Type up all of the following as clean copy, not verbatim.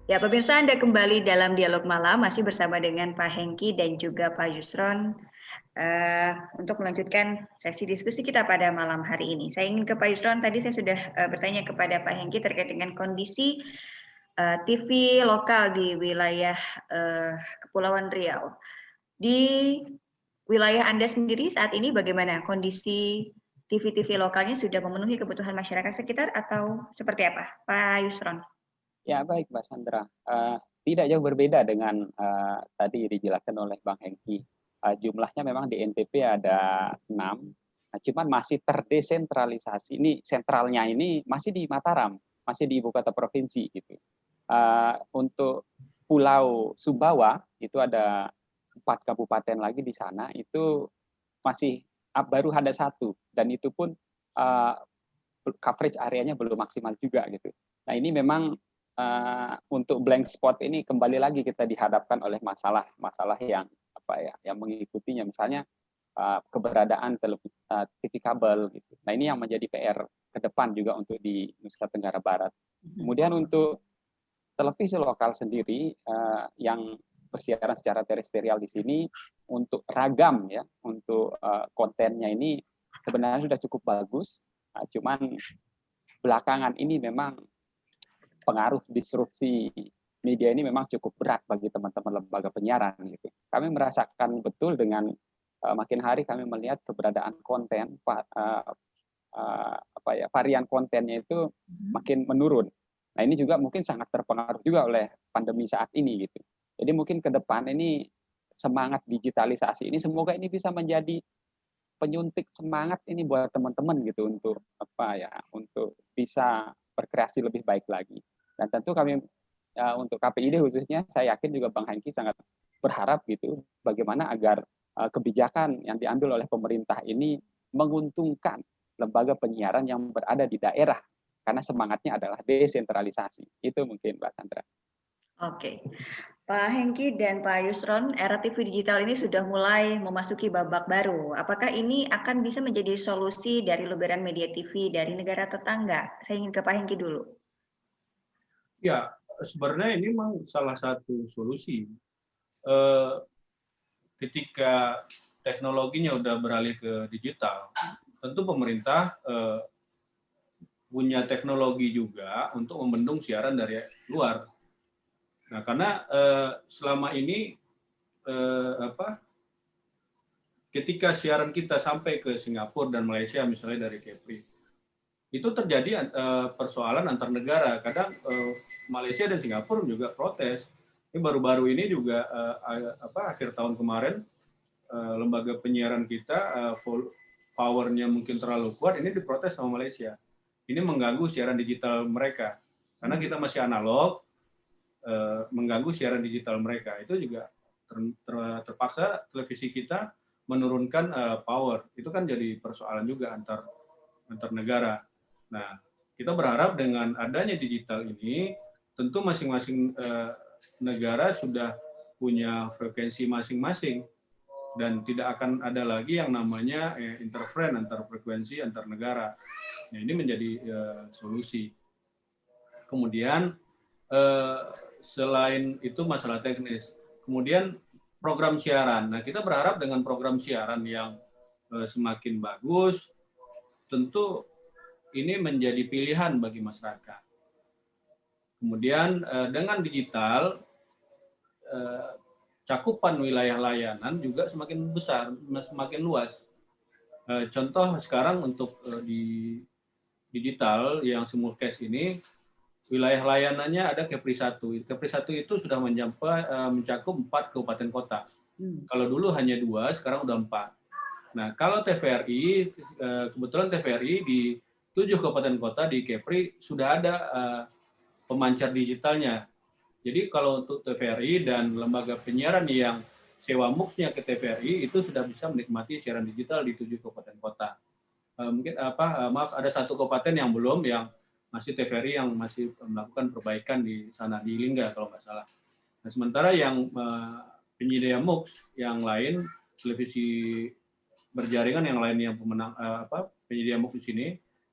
Ya, pemirsa, Anda kembali dalam dialog malam masih bersama dengan Pak Hengki dan juga Pak Yusron untuk melanjutkan sesi diskusi kita pada malam hari ini. Saya ingin ke Pak Yusron. Tadi saya sudah bertanya kepada Pak Hengki terkait dengan kondisi TV lokal di wilayah Kepulauan Riau. Di wilayah Anda sendiri saat ini bagaimana kondisi TV-TV lokalnya, sudah memenuhi kebutuhan masyarakat sekitar atau seperti apa, Pak Yusron? Ya, baik Mbak Sandra. Tidak jauh berbeda dengan tadi dijelaskan oleh Bang Hengki. Jumlahnya memang di NTP ada 6, cuman masih terdesentralisasi. Ini sentralnya ini masih di Mataram, masih di ibu kota provinsi gitu. Untuk Pulau Sumbawa itu ada 4 kabupaten lagi di sana, itu masih baru ada 1, dan itu pun coverage areanya belum maksimal juga gitu. Nah, ini memang untuk blank spot ini kembali lagi kita dihadapkan oleh masalah yang yang mengikutinya, misalnya keberadaan TV kabel gitu. Nah, ini yang menjadi PR ke depan juga untuk di Nusa Tenggara Barat. Kemudian untuk televisi lokal sendiri yang bersiaran secara terestrial di sini, untuk ragam ya, untuk kontennya ini sebenarnya sudah cukup bagus. Cuman belakangan ini memang pengaruh disrupsi media ini memang cukup berat bagi teman-teman lembaga penyiaran gitu. Kami merasakan betul dengan makin hari kami melihat keberadaan konten varian kontennya itu makin menurun. Nah, ini juga mungkin sangat terpengaruh juga oleh pandemi saat ini gitu. Jadi mungkin ke depan ini semangat digitalisasi ini semoga ini bisa menjadi penyuntik semangat ini buat teman-teman gitu untuk untuk bisa berkreasi lebih baik lagi. Dan tentu kami untuk KPID khususnya, saya yakin juga Bang Hengki sangat berharap gitu bagaimana agar kebijakan yang diambil oleh pemerintah ini menguntungkan lembaga penyiaran yang berada di daerah, karena semangatnya adalah desentralisasi. Itu mungkin Mbak Sandra. Oke, Pak Hengki dan Pak Yusron, era TV digital ini sudah mulai memasuki babak baru. Apakah ini akan bisa menjadi solusi dari luberan media TV dari negara tetangga? Saya ingin ke Pak Hengki dulu. Ya, sebenarnya ini memang salah satu solusi. Ketika teknologinya udah beralih ke digital, tentu pemerintah punya teknologi juga untuk membendung siaran dari luar. Nah, karena selama ini ketika siaran kita sampai ke Singapura dan Malaysia misalnya dari Kepri, itu terjadi persoalan antar negara. Kadang Malaysia dan Singapura juga protes. Ini baru-baru ini juga akhir tahun kemarin lembaga penyiaran kita powernya mungkin terlalu kuat, ini diprotes sama Malaysia. Ini mengganggu siaran digital mereka. Karena kita masih analog, mengganggu siaran digital mereka. Itu juga terpaksa televisi kita menurunkan power. Itu kan jadi persoalan juga antar negara. Nah, kita berharap dengan adanya digital ini, tentu masing-masing negara sudah punya frekuensi masing-masing dan tidak akan ada lagi yang namanya interference antar frekuensi antar negara. Nah, ini menjadi solusi. Kemudian selain itu masalah teknis, kemudian program siaran. Nah, kita berharap dengan program siaran yang semakin bagus, tentu ini menjadi pilihan bagi masyarakat. Kemudian dengan digital, cakupan wilayah layanan juga semakin besar, semakin luas. Contoh sekarang untuk di digital yang simulcast ini, wilayah layanannya ada Kepri 1. Kepri 1 itu sudah mencakup 4 kabupaten kota. Kalau dulu hanya 2, sekarang udah 4. Nah, kalau TVRI, kebetulan TVRI di 7 kabupaten kota di Kepri sudah ada pemancar digitalnya. Jadi kalau untuk TVRI dan lembaga penyiaran yang sewa MUX-nya ke TVRI itu sudah bisa menikmati siaran digital di 7 kabupaten kota. Mungkin maaf, ada 1 kabupaten yang belum, yang masih TVRI yang masih melakukan perbaikan di sana, di Lingga kalau nggak salah. Nah, sementara yang penyedia MUX yang lain, televisi berjaringan yang lain yang penyedia MUX di sini,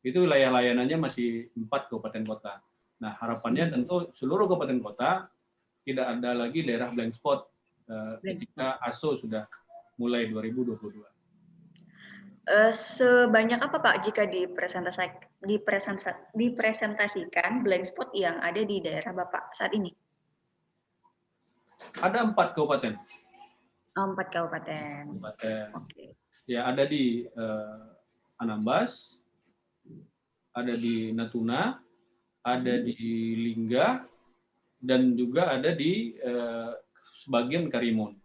itu wilayah layanannya masih 4 kabupaten kota. Nah, harapannya tentu seluruh kabupaten kota tidak ada lagi daerah blank spot ketika ASO sudah mulai 2022. Sebanyak apa Pak jika dipresentasikan blank spot yang ada di daerah Bapak saat ini? Ada 4 kabupaten. 4 kabupaten. Okay. Ya, ada di Anambas, ada di Natuna, ada di Lingga, dan juga ada di sebagian Karimun.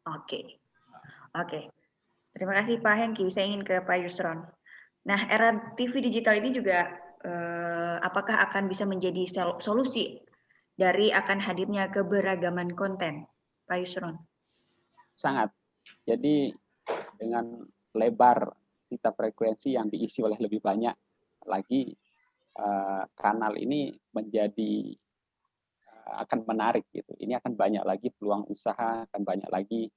Oke. Terima kasih Pak Hengki. Saya ingin ke Pak Yusron. Nah, era TV digital ini juga apakah akan bisa menjadi solusi dari akan hadirnya keberagaman konten, Pak Yusron? Sangat. Jadi dengan lebar pita frekuensi yang diisi oleh lebih banyak lagi, kanal ini menjadi akan menarik gitu. Ini akan banyak lagi peluang usaha, akan banyak lagi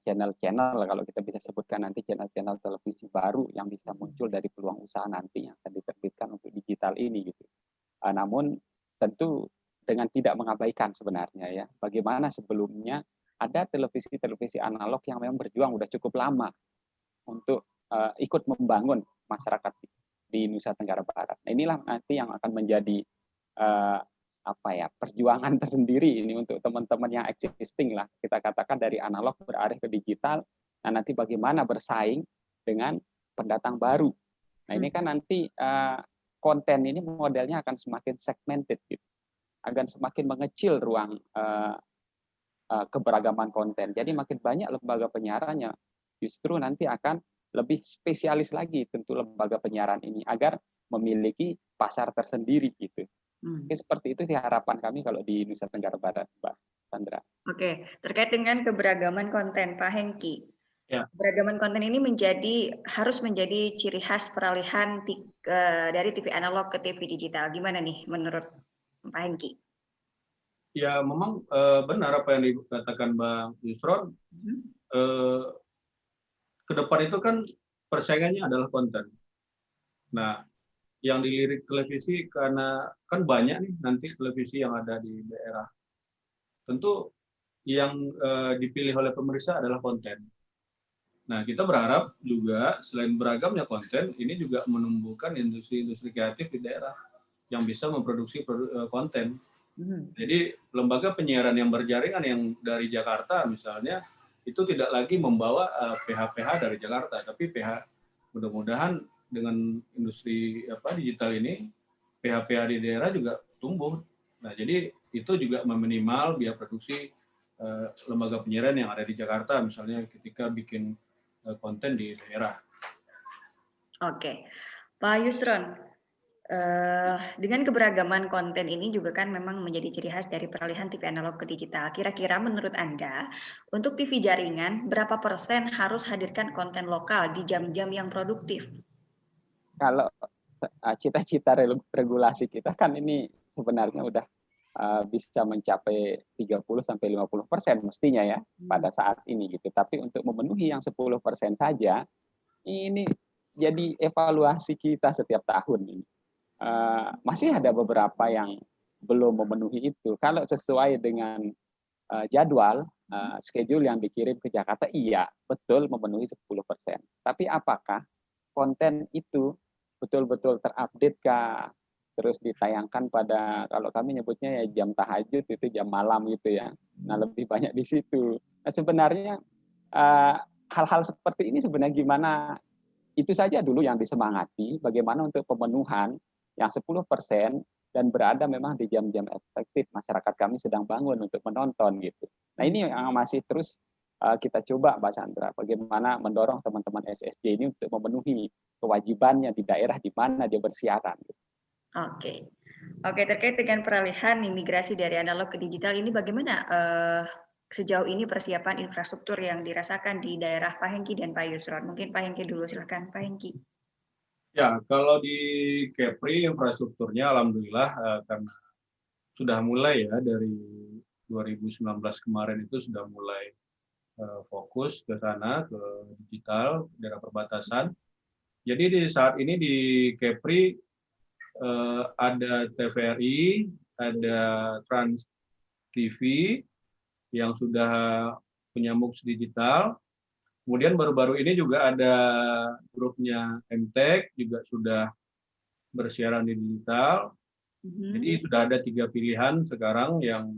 channel-channel, kalau kita bisa sebutkan nanti channel-channel televisi baru yang bisa muncul dari peluang usaha nanti yang akan diterbitkan untuk digital ini gitu. Namun tentu dengan tidak mengabaikan sebenarnya ya, bagaimana sebelumnya ada televisi-televisi analog yang memang berjuang udah cukup lama untuk ikut membangun masyarakat di Nusa Tenggara Barat. Nah, inilah nanti yang akan menjadi perjuangan tersendiri ini untuk teman-teman yang existing lah, kita katakan dari analog beralih ke digital. Nah, nanti bagaimana bersaing dengan pendatang baru. Nah, ini kan nanti konten ini modelnya akan semakin segmented gitu, akan semakin mengecil ruang keberagaman konten. Jadi makin banyak lembaga penyiarannya, justru nanti akan lebih spesialis lagi tentu lembaga penyiaran ini agar memiliki pasar tersendiri gitu. Oke, seperti itu sih harapan kami kalau di Nusa Tenggara Barat, Mbak Sandra. Oke, terkait dengan keberagaman konten, Pak Hengki. Ya. Keberagaman konten ini harus menjadi ciri khas peralihan dari TV analog ke TV digital. Gimana nih menurut Pak Hengki? Ya, memang benar apa yang dikatakan Bang Yusron. Ke depan itu kan persaingannya adalah konten. Nah, yang dilirik televisi karena kan banyak nih nanti televisi yang ada di daerah. Tentu yang dipilih oleh pemirsa adalah konten. Nah, kita berharap juga selain beragamnya konten, ini juga menumbuhkan industri-industri kreatif di daerah yang bisa memproduksi konten. Jadi lembaga penyiaran yang berjaringan yang dari Jakarta misalnya itu tidak lagi membawa PH-PH dari Jakarta, tapi PH mudah-mudahan dengan industri digital ini PH-PH di daerah juga tumbuh. Nah, jadi itu juga meminimal biaya produksi lembaga penyiaran yang ada di Jakarta misalnya ketika bikin konten di daerah. Oke, Pak Yusron, dengan keberagaman konten ini juga kan memang menjadi ciri khas dari peralihan TV analog ke digital. Kira-kira menurut Anda, untuk TV jaringan, berapa persen harus hadirkan konten lokal di jam-jam yang produktif? Kalau cita-cita regulasi kita kan ini sebenarnya udah bisa mencapai 30-50% mestinya ya pada saat ini gitu. Tapi untuk memenuhi yang 10% saja, ini jadi evaluasi kita setiap tahun ini. Masih ada beberapa yang belum memenuhi itu. Kalau sesuai dengan jadwal, schedule yang dikirim ke Jakarta, iya, betul memenuhi 10%. Tapi apakah konten itu betul-betul terupdate kah? Terus ditayangkan pada, kalau kami nyebutnya ya jam tahajud, itu jam malam gitu ya. Nah, lebih banyak di situ. Nah, sebenarnya hal-hal seperti ini sebenarnya gimana, itu saja dulu yang disemangati, bagaimana untuk pemenuhan yang 10% dan berada memang di jam-jam efektif masyarakat kami sedang bangun untuk menonton gitu. Nah, ini yang masih terus kita coba, Mbak Sandra, bagaimana mendorong teman-teman SSJ ini untuk memenuhi kewajibannya di daerah di mana dia bersiaran. Oke, terkait dengan peralihan imigrasi dari analog ke digital ini bagaimana sejauh ini persiapan infrastruktur yang dirasakan di daerah Pak Hengki dan Pak Yusron? Mungkin Pak Hengki dulu, silakan Pak Hengki. Ya, kalau di Kepri infrastrukturnya alhamdulillah karena sudah mulai ya dari 2019 kemarin itu sudah mulai fokus ke sana, ke digital, daerah perbatasan. Jadi di saat ini di Kepri ada TVRI, ada Trans TV yang sudah punya MUX digital. Kemudian baru-baru ini juga ada grupnya MTech juga sudah bersiaran di digital. Jadi sudah ada 3 pilihan sekarang yang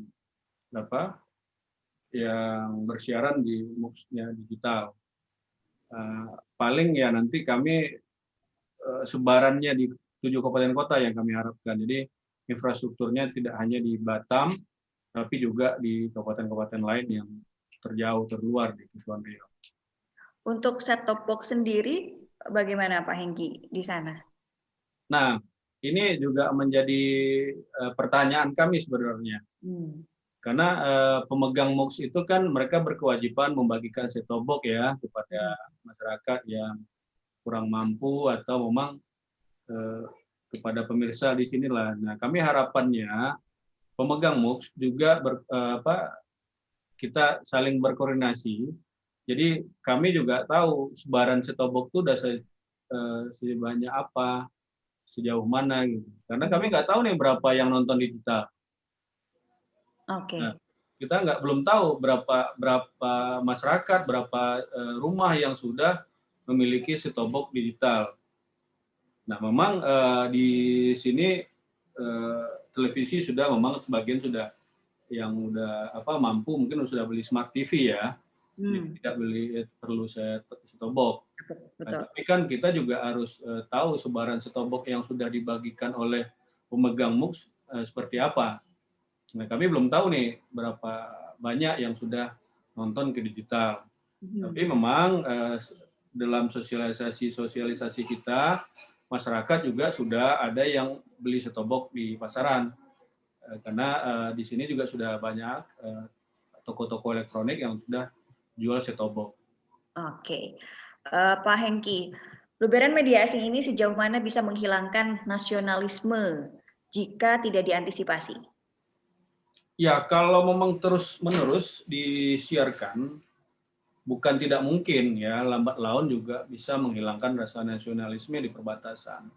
bersiaran di MUX-nya digital. Paling ya nanti kami sebarannya di 7 kabupaten kota yang kami harapkan. Jadi infrastrukturnya tidak hanya di Batam, tapi juga di kabupaten-kabupaten lain yang terjauh, terluar di Kepulauan Riau. Untuk set-top box sendiri, bagaimana Pak Hengki di sana? Nah, ini juga menjadi pertanyaan kami sebenarnya. Karena pemegang MUX itu kan mereka berkewajiban membagikan set-top box ya kepada masyarakat yang kurang mampu atau memang kepada pemirsa di sinilah. Nah, kami harapannya pemegang MUX juga kita saling berkoordinasi. Jadi kami juga tahu sebaran set-top box itu udah sebanyak apa, sejauh mana gitu. Karena kami nggak tahu nih berapa yang nonton digital. Oke. Nah, kita belum tahu berapa masyarakat, berapa rumah yang sudah memiliki set-top box digital. Nah, memang di sini televisi memang sebagian sudah yang udah mampu mungkin sudah beli smart TV ya. Jadi tidak perlu set-top box. Nah, tapi kan kita juga harus tahu sebaran set-top box yang sudah dibagikan oleh pemegang MUX seperti apa. Nah, kami belum tahu nih berapa banyak yang sudah nonton ke digital. Tapi memang dalam sosialisasi kita, masyarakat juga sudah ada yang beli set-top box di pasaran. Karena di sini juga sudah banyak toko-toko elektronik yang sudah jual set-top box. Oke. Pak Hengki, lebaran media asing ini sejauh mana bisa menghilangkan nasionalisme jika tidak diantisipasi? Ya, kalau memang terus-menerus disiarkan, bukan tidak mungkin ya, lambat laun juga bisa menghilangkan rasa nasionalisme di perbatasan.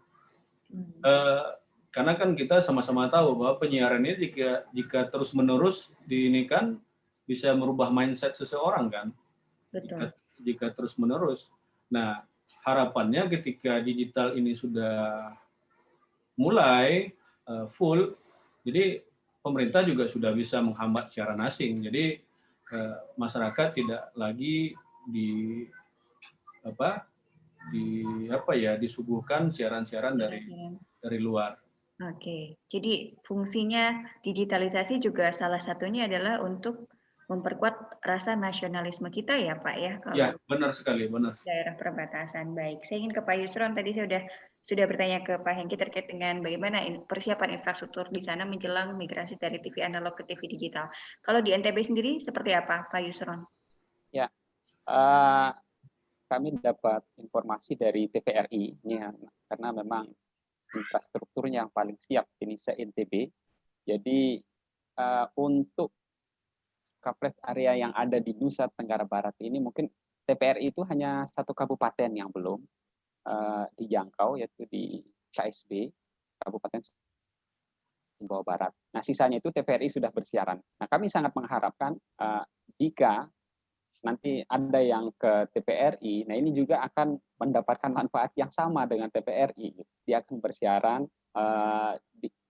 Karena kan kita sama-sama tahu bahwa penyiaran ini jika terus-menerus diinikan bisa merubah mindset seseorang kan. Betul. Jika terus-menerus. Nah, harapannya ketika digital ini sudah mulai full, jadi pemerintah juga sudah bisa menghambat siaran asing. Jadi masyarakat tidak lagi disuguhkan siaran-siaran dari luar. Oke, jadi fungsinya digitalisasi juga salah satunya adalah untuk memperkuat rasa nasionalisme kita ya Pak ya? Kalau Ya, benar sekali, benar. Daerah perbatasan. Baik, saya ingin ke Pak Yusron. Tadi saya sudah bertanya ke Pak Hengki terkait dengan bagaimana persiapan infrastruktur di sana menjelang migrasi dari TV analog ke TV digital. Kalau di NTB sendiri seperti apa, Pak Yusron? Ya, kami dapat informasi dari TVRI ini karena memang infrastrukturnya yang paling siap ini se-NTB. Jadi untuk coverage area yang ada di Nusa Tenggara Barat ini mungkin TVRI itu hanya 1 kabupaten yang belum dijangkau, yaitu di KSB, Kabupaten Sumbawa Barat. Nah, sisanya itu TVRI sudah bersiaran. Nah, kami sangat mengharapkan jika nanti ada yang ke TVRI, nah ini juga akan mendapatkan manfaat yang sama dengan TVRI. Dia akan bersiaran,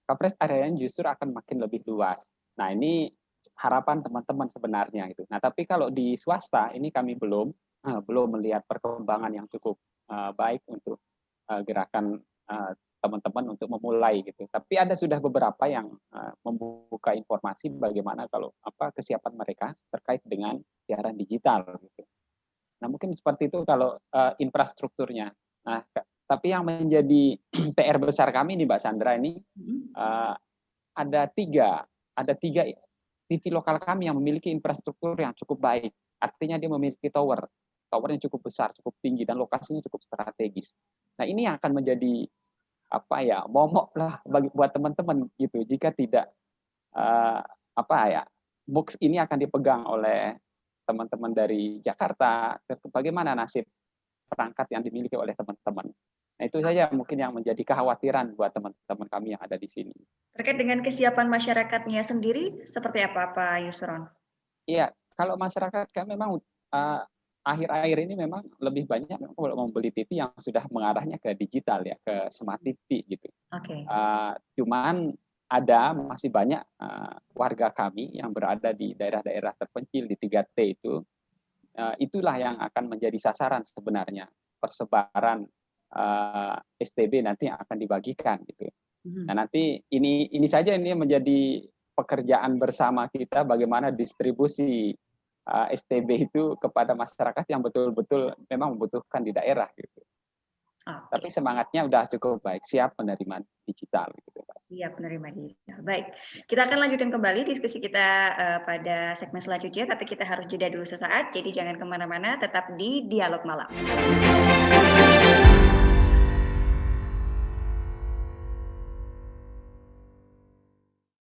coverage areanya justru akan makin lebih luas. Nah, ini harapan teman-teman sebenarnya itu. Nah, tapi kalau di swasta ini kami belum melihat perkembangan yang cukup baik untuk gerakan teman-teman untuk memulai gitu. Tapi ada sudah beberapa yang membuka informasi bagaimana kalau kesiapan mereka terkait dengan siaran digital gitu. Nah, mungkin seperti itu kalau infrastrukturnya. Nah, tapi yang menjadi PR besar kami nih Mbak Sandra ini ada tiga TV lokal kami yang memiliki infrastruktur yang cukup baik. Artinya dia memiliki towernya cukup besar, cukup tinggi dan lokasinya cukup strategis. Nah, ini akan menjadi momok lah buat teman-teman gitu jika tidak MUX ini akan dipegang oleh teman-teman dari Jakarta. Bagaimana nasib perangkat yang dimiliki oleh teman-teman Nah, itu saja mungkin yang menjadi kekhawatiran buat teman-teman kami yang ada di sini. Terkait dengan kesiapan masyarakatnya sendiri, seperti apa Pak Yusron? Iya, kalau masyarakat kan memang akhir-akhir ini memang lebih banyak kalau membeli TV yang sudah mengarahnya ke digital ya, ke smart TV gitu. Oke. Cuman ada masih banyak warga kami yang berada di daerah-daerah terpencil di 3T itu, itulah yang akan menjadi sasaran sebenarnya persebaran STB nanti yang akan dibagikan gitu. Nah, nanti ini saja ini menjadi pekerjaan bersama kita bagaimana distribusi STB itu kepada masyarakat yang betul-betul memang membutuhkan di daerah gitu. Tapi semangatnya udah cukup baik, siap menerima digital gitu. Siap menerima digital. Baik, kita akan lanjutkan kembali diskusi kita pada segmen selanjutnya, tapi kita harus jeda dulu sesaat, jadi jangan kemana-mana, tetap di Dialog Malam.